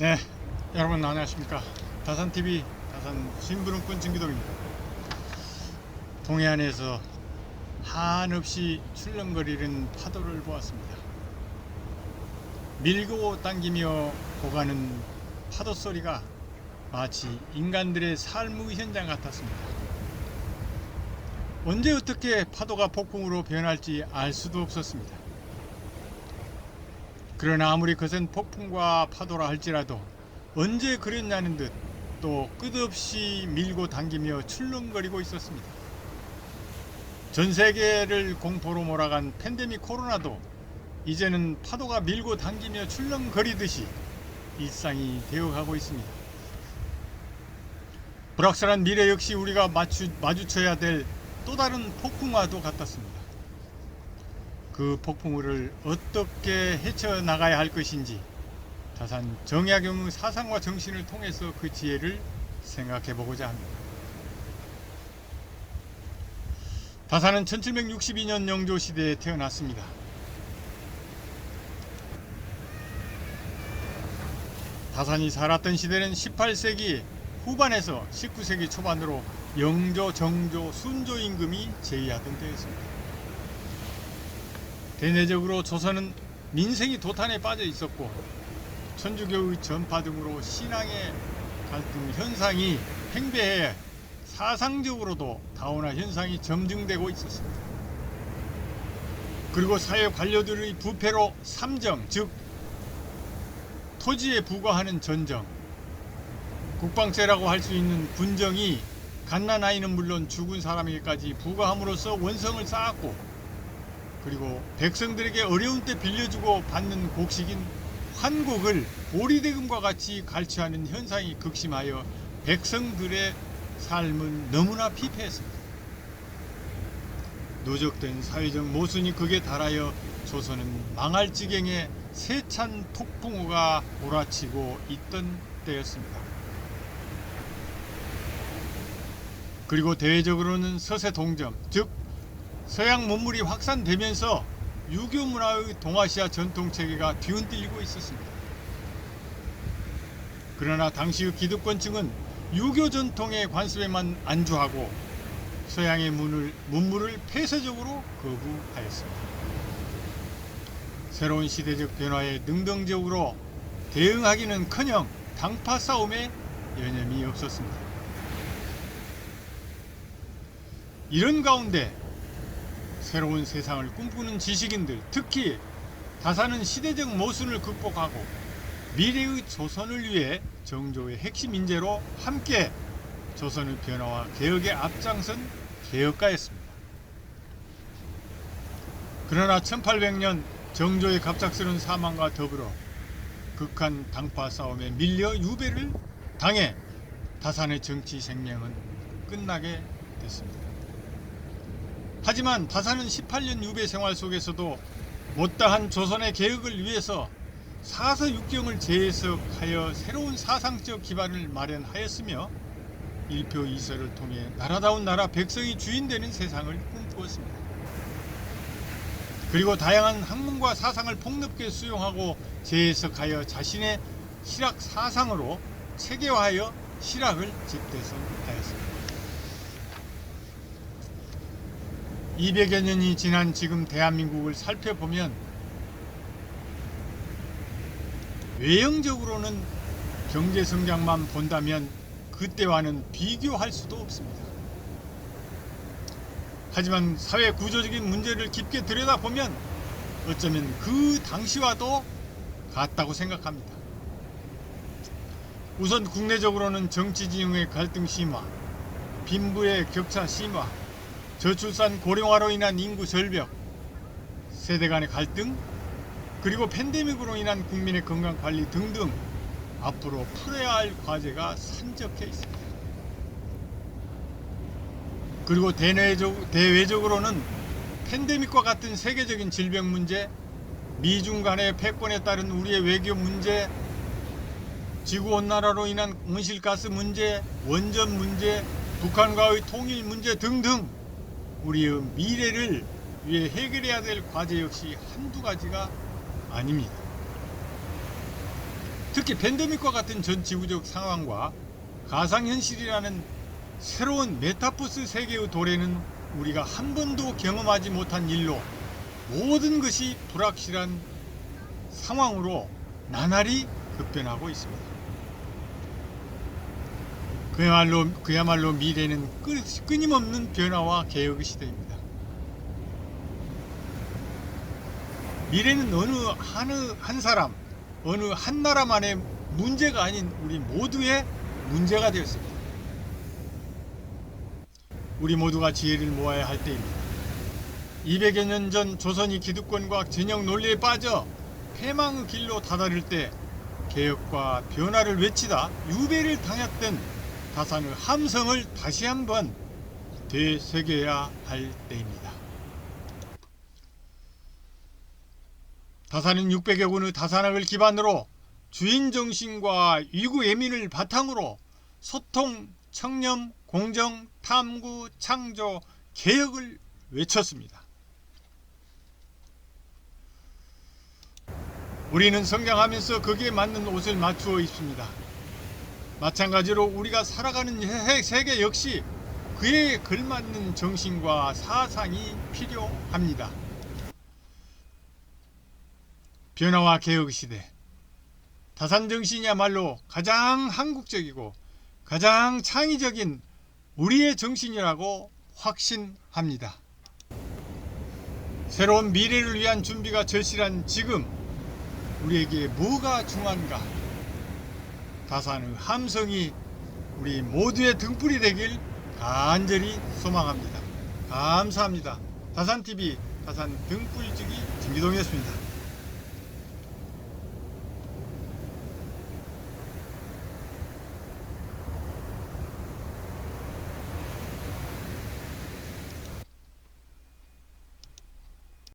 네, 여러분 안녕하십니까. 다산TV 다산 심부름꾼 진기동입니다. 동해안에서 한없이 출렁거리는 파도를 보았습니다. 밀고 당기며 오가는 파도 소리가 마치 인간들의 삶의 현장 같았습니다. 언제 어떻게 파도가 폭풍으로 변할지 알 수도 없었습니다. 그러나 아무리 거센 폭풍과 파도라 할지라도 언제 그랬냐는 듯 또 끝없이 밀고 당기며 출렁거리고 있었습니다. 전 세계를 공포로 몰아간 팬데믹 코로나도 이제는 파도가 밀고 당기며 출렁거리듯이 일상이 되어가고 있습니다. 불확실한 미래 역시 우리가 마주쳐야 될 또 다른 폭풍과도 같았습니다. 그 폭풍우를 어떻게 헤쳐나가야 할 것인지 다산 정약용의 사상과 정신을 통해서 그 지혜를 생각해보고자 합니다. 다산은 1762년 영조시대에 태어났습니다. 다산이 살았던 시대는 18세기 후반에서 19세기 초반으로 영조, 정조, 순조 임금이 제위하던 때였습니다. 대내적으로 조선은 민생이 도탄에 빠져 있었고 천주교의 전파 등으로 신앙의 갈등 현상이 팽배해 사상적으로도 다원화 현상이 점증되고 있었습니다. 그리고 사회 관료들의 부패로 삼정, 즉 토지에 부과하는 전정, 국방제라고 할 수 있는 군정이 갓난아이는 물론 죽은 사람에게까지 부과함으로써 원성을 쌓았고, 그리고 백성들에게 어려운 때 빌려주고 받는 곡식인 환곡을 보리대금과 같이 갈취하는 현상이 극심하여 백성들의 삶은 너무나 피폐했습니다. 누적된 사회적 모순이 극에 달하여 조선은 망할 지경에 세찬 폭풍우가 몰아치고 있던 때였습니다. 그리고 대외적으로는 서세 동점, 즉 서양 문물이 확산되면서 유교 문화의 동아시아 전통체계가 뒤흔들리고 있었습니다. 그러나 당시의 기득권층은 유교 전통의 관습에만 안주하고 서양의 문물을 폐쇄적으로 거부하였습니다. 새로운 시대적 변화에 능동적으로 대응하기는커녕 당파 싸움에 여념이 없었습니다. 이런 가운데 새로운 세상을 꿈꾸는 지식인들, 특히 다산은 시대적 모순을 극복하고 미래의 조선을 위해 정조의 핵심 인재로 함께 조선의 변화와 개혁에 앞장선 개혁가였습니다. 그러나 1800년 정조의 갑작스러운 사망과 더불어 극한 당파 싸움에 밀려 유배를 당해 다산의 정치 생명은 끝나게 됐습니다. 하지만 다산은 18년 유배 생활 속에서도 못다한 조선의 개혁을 위해서 사서육경을 재해석하여 새로운 사상적 기반을 마련하였으며 일표이설을 통해 나라다운 나라 백성이 주인되는 세상을 꿈꾸었습니다. 그리고 다양한 학문과 사상을 폭넓게 수용하고 재해석하여 자신의 실학 사상으로 체계화하여 실학을 집대성하였습니다. 200여 년이 지난 지금 대한민국을 살펴보면 외형적으로는 경제성장만 본다면 그때와는 비교할 수도 없습니다. 하지만 사회 구조적인 문제를 깊게 들여다보면 어쩌면 그 당시와도 같다고 생각합니다. 우선 국내적으로는 정치진영의 갈등 심화, 빈부의 격차 심화, 저출산 고령화로 인한 인구 절벽, 세대 간의 갈등, 그리고 팬데믹으로 인한 국민의 건강관리 등등 앞으로 풀어야 할 과제가 산적해 있습니다. 그리고 대외적으로는 팬데믹과 같은 세계적인 질병 문제, 미중 간의 패권에 따른 우리의 외교 문제, 지구온난화로 인한 온실가스 문제, 원전 문제, 북한과의 통일 문제 등등 우리의 미래를 위해 해결해야 될 과제 역시 한두 가지가 아닙니다. 특히 팬데믹과 같은 전 지구적 상황과 가상현실이라는 새로운 메타버스 세계의 도래는 우리가 한 번도 경험하지 못한 일로 모든 것이 불확실한 상황으로 나날이 급변하고 있습니다. 그야말로 미래는 끊임없는 변화와 개혁의 시대입니다. 미래는 어느 한 사람, 어느 한 나라만의 문제가 아닌 우리 모두의 문제가 되었습니다. 우리 모두가 지혜를 모아야 할 때입니다. 200여 년 전 조선이 기득권과 진영 논리에 빠져 패망의 길로 다다를 때 개혁과 변화를 외치다 유배를 당했던 다산의 함성을 다시 한번 되새겨야 할 때입니다. 다산은 600여 권의 다산학을 기반으로 주인정신과 위구예민을 바탕으로 소통, 청렴, 공정, 탐구, 창조, 개혁을 외쳤습니다. 우리는 성장하면서 거기에 맞는 옷을 맞추어 입습니다. 마찬가지로 우리가 살아가는 세계 역시 그에 걸맞는 정신과 사상이 필요합니다. 변화와 개혁 시대, 다산정신이야말로 가장 한국적이고 가장 창의적인 우리의 정신이라고 확신합니다. 새로운 미래를 위한 준비가 절실한 지금 우리에게 뭐가 중요한가? 다산의 함성이 우리 모두의 등불이 되길 간절히 소망합니다. 감사합니다. 다산TV 다산 등불지기 진기동이었습니다.